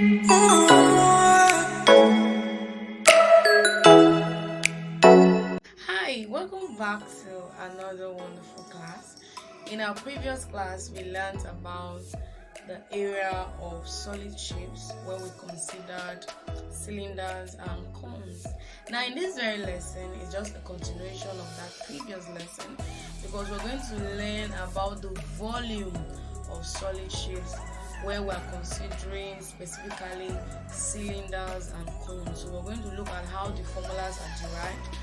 Hi, welcome back to another wonderful class. In our previous class, we learned about the area of solid shapes where we considered cylinders and cones. Now, in this very lesson, it's just a continuation of that previous lesson because we're going to learn about the volume of solid shapes where we're considering specifically cylinders and cones. So we're going to look at how the formulas are derived,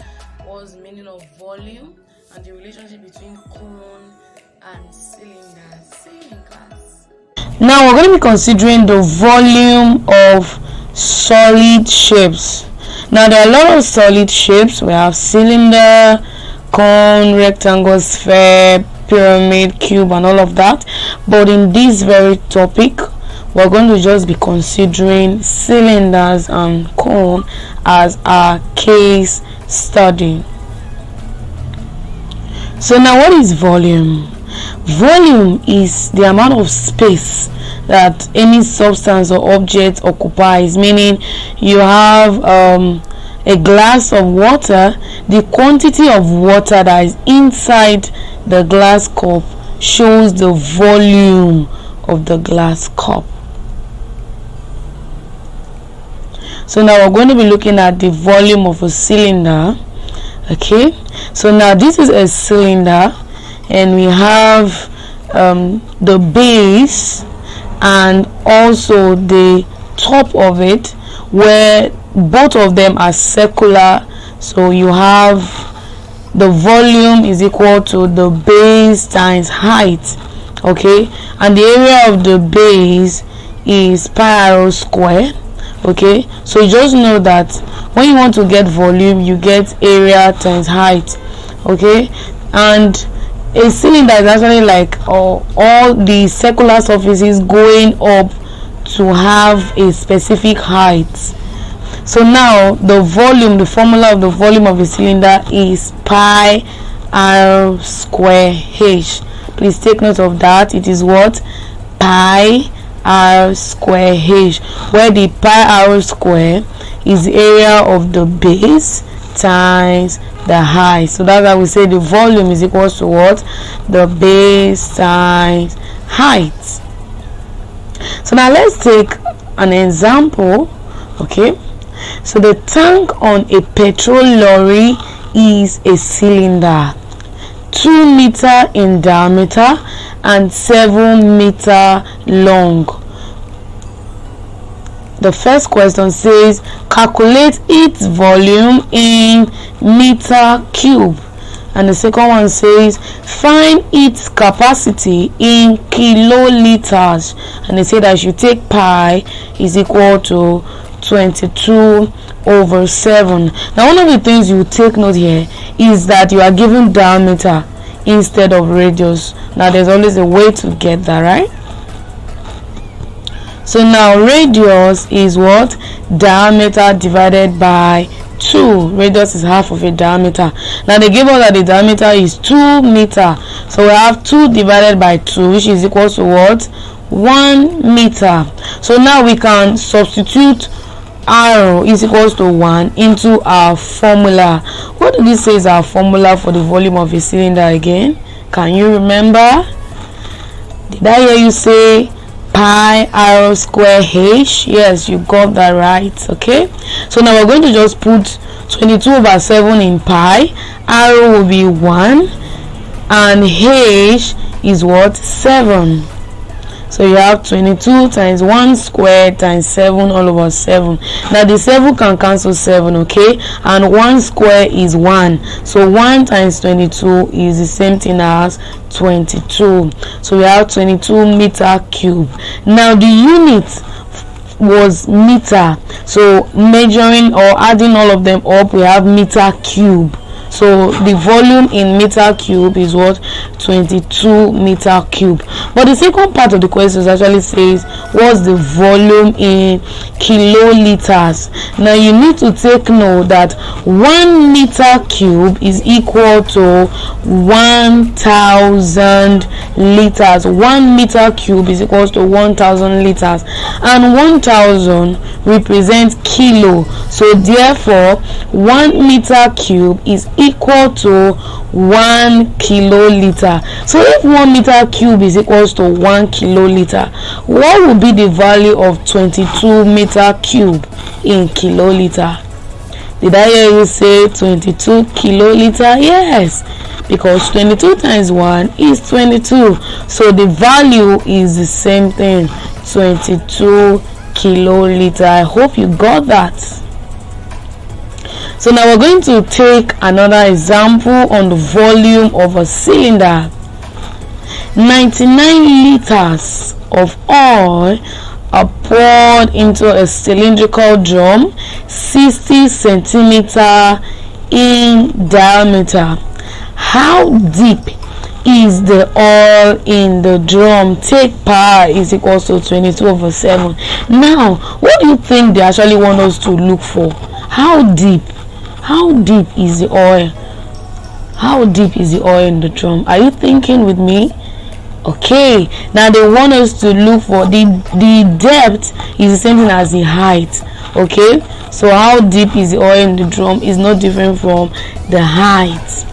what's the meaning of volume, and the relationship between cone and cylinder. See you in class. Now we're going to be considering the volume of solid shapes. Now there are a lot of solid shapes. We have cylinder, cone, rectangle, sphere, pyramid, cube, and all of that. But in this very topic, we're going to just be considering cylinders and cone as our case study. So now, what is volume? Volume is the amount of space that any substance or object occupies, meaning you have a glass of water. The quantity of water that is inside the glass cup shows the volume of the glass cup. So now we're going to be looking at the volume of a cylinder. Okay, so now this is a cylinder, and we have the base and also the top of it, where both of them are circular. So you have the volume is equal to the base times height. Okay, and the area of the base is pi r square. Okay, so you just know that when you want to get volume, you get area times height. Okay, and a cylinder is actually like all the circular surfaces going up to have a specific height. So now the volume, the formula of the volume of a cylinder is pi r square h. Please take note of that. It is what? Pi r square h, where the pi r square is the area of the base times the height. So that's why we say the volume is equal to what? The base times height. So now let's take an example. Okay, so the tank on a petrol lorry is a cylinder 2 meter in diameter and 7 meter long. The first question says calculate its volume in meter cube, and the second one says find its capacity in kiloliters, and they say that you take pi is equal to 22 over 7. Now one of the things you take note here is that you are given diameter instead of radius. Now there's always a way to get that, right? So now radius is what? Diameter divided by 2. Radius is half of a diameter. Now they give us that the diameter is 2 meter. So we have 2 divided by 2, which is equal to what? 1 meter. So now we can substitute r is equals to 1 into our formula. What did this say is our formula for the volume of a cylinder again? Can you remember? Did I hear you say pi r square h? Yes, you got that right. Okay, so now we're going to just put 22 over 7 in pi. R will be 1 and h is what? 7. So you have 22 times 1 squared times 7 all over 7. Now the 7 can cancel 7, okay? And 1 square is 1. So 1 times 22 is the same thing as 22. So we have 22 meter cube. Now the unit was meter. So measuring or adding all of them up, we have meter cube. So the volume in meter cube is what? 22 meter cube. But the second part of the question actually says what's the volume in kiloliters. Now you need to take note that 1 meter cube is equal to 1000 liters. 1 meter cube is equal to 1000 liters, and 1000 represents kilo. So therefore 1 meter cube is equal to 1 kiloliter. So if 1 meter cube is equals to 1 kiloliter, what would be the value of 22 meter cube in kiloliter? Did I hear you say 22 kiloliter? Yes, because 22 times 1 is 22. So the value is the same thing, 22 kiloliter. I hope you got that. So now we're going to take another example on the volume of a cylinder. 99 liters of oil are poured into a cylindrical drum 60 centimeter in diameter. How deep is the oil in the drum? Take pi is equals to 22/7. Now what do you think they actually want us to look for? How deep is the oil? How deep is the oil in the drum? Are you thinking with me? Okay, now they want us to look for the depth is the same thing as the height. Okay, so how deep is the oil in the drum is not different from the height.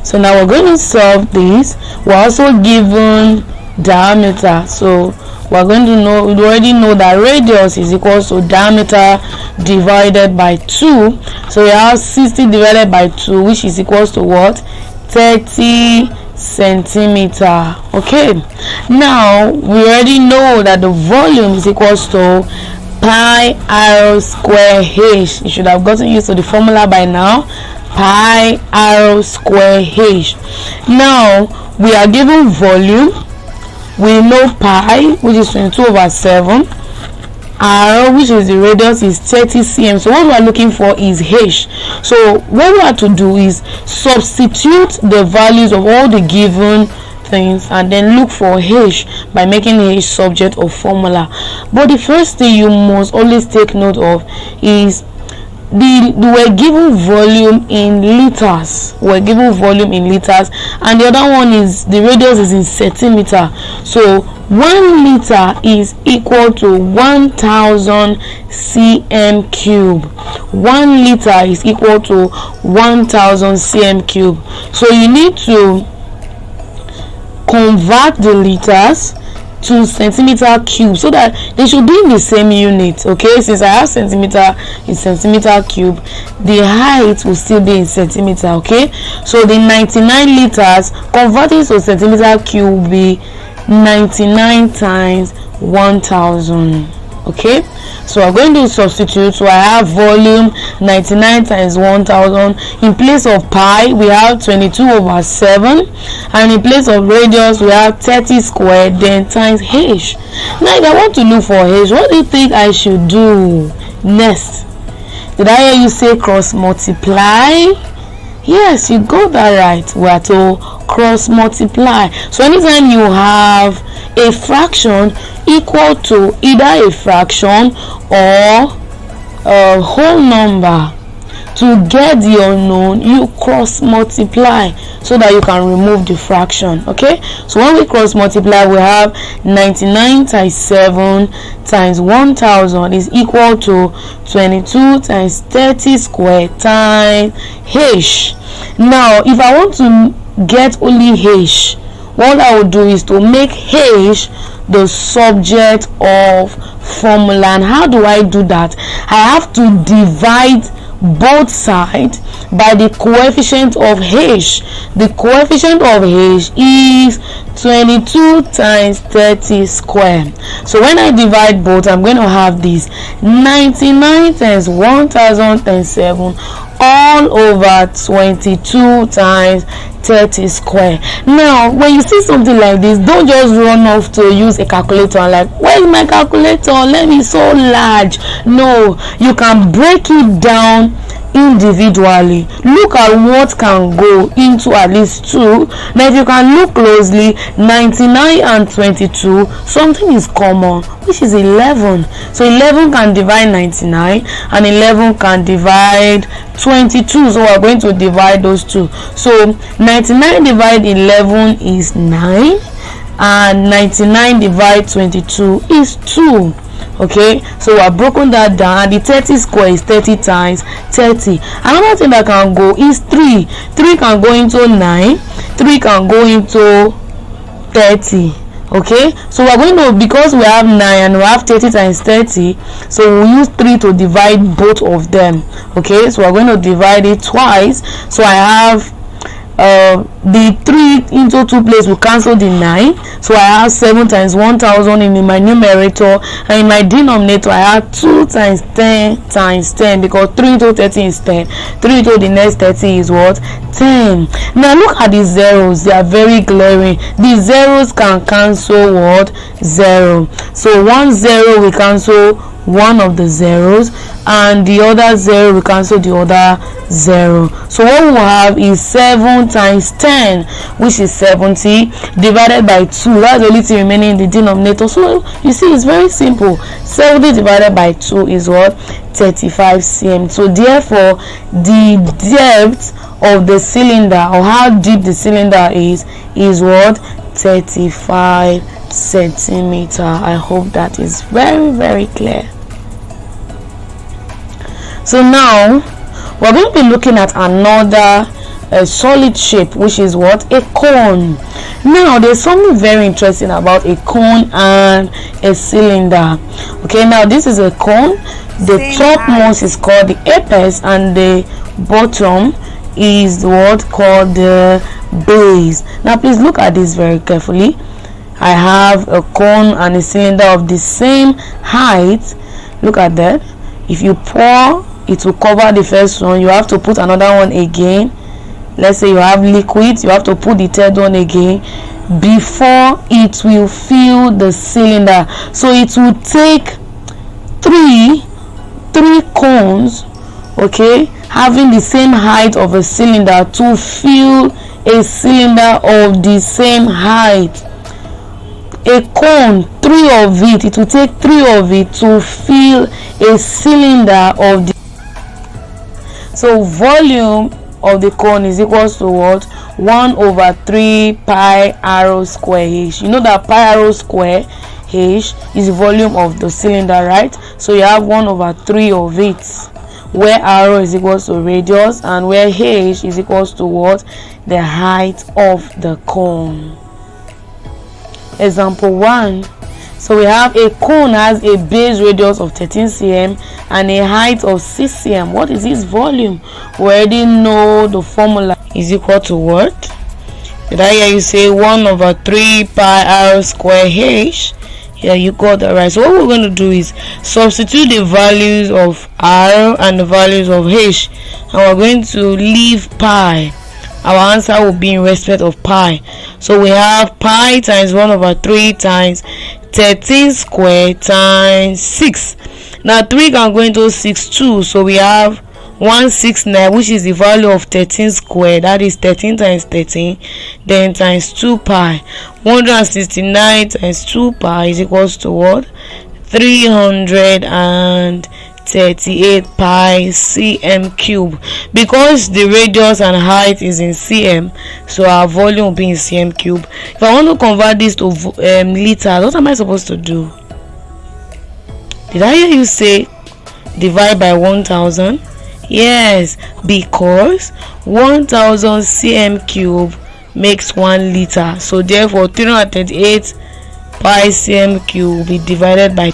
So now we're going to solve this. We're also given diameter, so we're going to know, we already know that radius is equal to diameter divided by 2. So we have 60 divided by 2, which is equals to what? 30 centimeter. Okay, now we already know that the volume is equals to pi r square h. You should have gotten used to the formula by now. Pi r square h. Now we are given volume. We know pi, which is 22/7. R, which is the radius, is 30 cm. So what we are looking for is h. So what we have to do is substitute the values of all the given things and then look for h by making h subject of formula. But the first thing you must always take note of is we're given volume in liters. We're given volume in liters, and the other one is the radius is in centimeter. So 1 liter is equal to 1000 cm cube. 1 liter is equal to 1000 cm cube. So you need to convert the liters to centimeter cube so that they should be in the same unit. Okay, since I have centimeter in centimeter cube, the height will still be in centimeter. Okay, so the 99 liters converted to centimeter cube will be 99 times 1000. Okay, so we're going to substitute. So I have volume 99 times 1000. In place of pi we have 22/7, and in place of radius we have 30 squared, then times h. Now if I want to look for h, what do you think I should do next? Did I hear you say cross multiply? Yes, you got that right. We are to cross multiply. So anytime you have a fraction equal to either a fraction or a whole number, to get the unknown you cross multiply so that you can remove the fraction. Okay, so when we cross multiply we have 99 times 7 times 1000 is equal to 22 times 30 squared times h. Now if I want to get only h, what I will do is to make h the subject of formula. And how do I do that? I have to divide both sides by the coefficient of h. The coefficient of h is 22 times 30 squared. So when I divide both, I'm going to have this 99 times 1000 times 7 all over 22 times 30 square. Now when you see something like this, don't just run off to use a calculator and like, where's my calculator, let me so large. No, you can break it down individually. Look at what can go into at least 2. Now if you can look closely, 99 and 22, something is common, which is 11. So 11 can divide 99 and 11 can divide 22. So we're going to divide those two. So 99 divided 11 is 9 and 99 divided 22 is 2. Okay, so we have broken that down, and the 30 square is 30 times 30. Another thing that can go is 3. 3 can go into 9, 3 can go into 30. Okay, so we're going to, because we have 9 and we have 30 times 30, so we'll use 3 to divide both of them. Okay, so we're going to divide it twice. So I have the 3 into 2 place will cancel the 9, so I have 7 times 1000 in my numerator, and in my denominator I have 2 times 10 times 10, because 3 into 30 is 10, 3 into the next 30 is what? 10. Now look at the zeros, they are very glaring. The zeros can cancel what? 0. So 1 0 will cancel one of the zeros, and the other 0 will cancel the other 0. So what we will have is 7 times 10, which is 70, divided by 2. That's the only thing remaining in the denominator. So you see, it's very simple. 70 divided by 2 is what? 35 cm. So therefore the depth of the cylinder, or how deep the cylinder is what? 35 centimeter. I hope that is very, very clear. So now we're going to be looking at another solid shape, which is what? A cone. Now there's something very interesting about a cone and a cylinder. Okay, now this is a cone. The topmost is called the apex, and the bottom is what called the base. Now please look at this very carefully. I have a cone and a cylinder of the same height. Look at that. If you pour, it will cover the first one. You have to put another one again. Let's say you have liquid, you have to put the third one again before it will fill the cylinder. So it will take three cones, okay, having the same height of a cylinder to fill a cylinder of the same height. A cone, 3 of it, it will take 3 of it to fill a cylinder of the. So volume of the cone is equals to what? 1 over 3 pi r square h. You know that pi r square h is the volume of the cylinder, right? So you have 1 over 3 of it, where r is equals to radius, and where h is equals to what? The height of the cone. Example 1. So we have a cone has a base radius of 13 cm and a height of 6 cm. What is its volume? We already know the formula is equal to what? Did I hear you say 1 over 3 pi r square h? Yeah, you got that right. So what we're going to do is substitute the values of r and the values of h, and we're going to leave pi. Our answer will be in respect of pi. So we have pi times 1 over 3 times 13 square times 6. Now 3 can go into 6 too. So we have 169, which is the value of 13 square. That is 13 times 13. Then times 2 pi. 169 times 2 pi is equals to what? 338 pi cm cube. Because the radius and height is in cm, so our volume will be in cm cube. If I want to convert this to liters, what am I supposed to do? Did I hear you say divide by 1000? Yes, because 1000 cm cube makes 1 liter. So therefore 338 pi cm cube will be divided by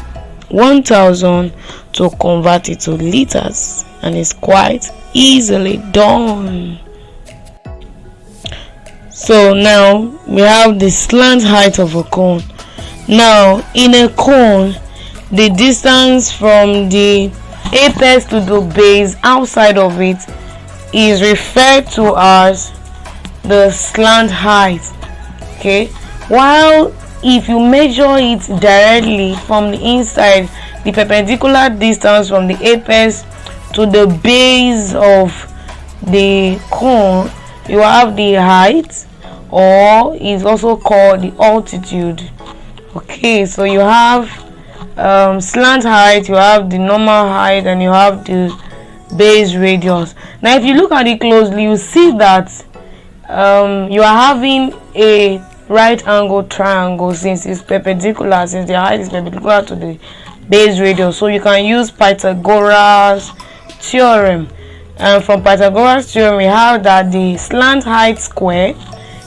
1000 to convert it to liters, and it's quite easily done. So now we have the slant height of a cone. Now in a cone, the distance from the apex to the base outside of it is referred to as the slant height. Okay, while if you measure it directly from the inside, the perpendicular distance from the apex to the base of the cone, you have the height, or is also called the altitude. Okay, so you have slant height, you have the normal height, and you have the base radius. Now if you look at it closely, you see that you are having a right angle triangle since it's perpendicular, since the height is perpendicular to the base radius. So you can use Pythagoras theorem, and from Pythagoras theorem we have that the slant height square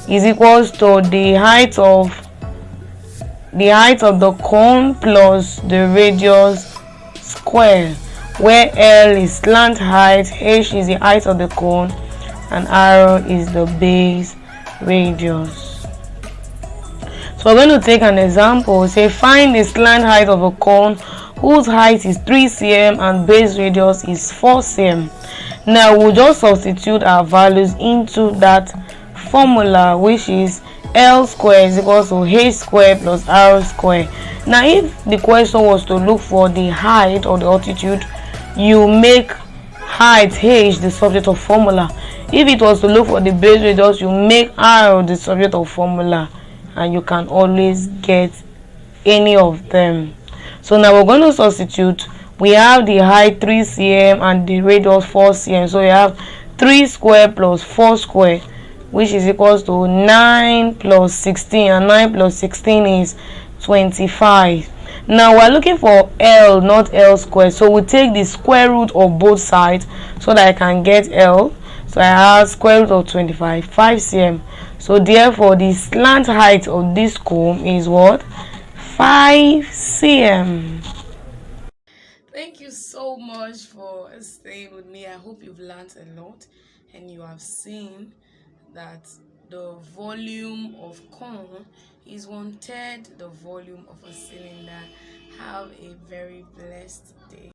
is equals to the height of the cone plus the radius square, where L is slant height, H is the height of the cone, and R is the base radius. So we're going to take an example. Say find the slant height of a cone whose height is 3 cm and base radius is 4 cm. Now we'll just substitute our values into that formula, which is L square is equal to H square plus R square. Now if the question was to look for the height or the altitude, you make height H the subject of formula. If it was to look for the base radius, you make R the subject of formula, and you can always get any of them. So now we're going to substitute. We have the height 3 cm and the radius 4 cm. So we have 3 square plus 4 square, which is equals to 9 plus 16, and 9 plus 16 is 25. Now we're looking for L, not L square, so we take the square root of both sides so that I can get L. So I have square root of 25, 5 cm. So therefore the slant height of this cone is what? 5 cm. Thank you so much for staying with me. I hope you've learned a lot and you have seen that the volume of cone is 1/3 the volume of a cylinder. Have a very blessed day.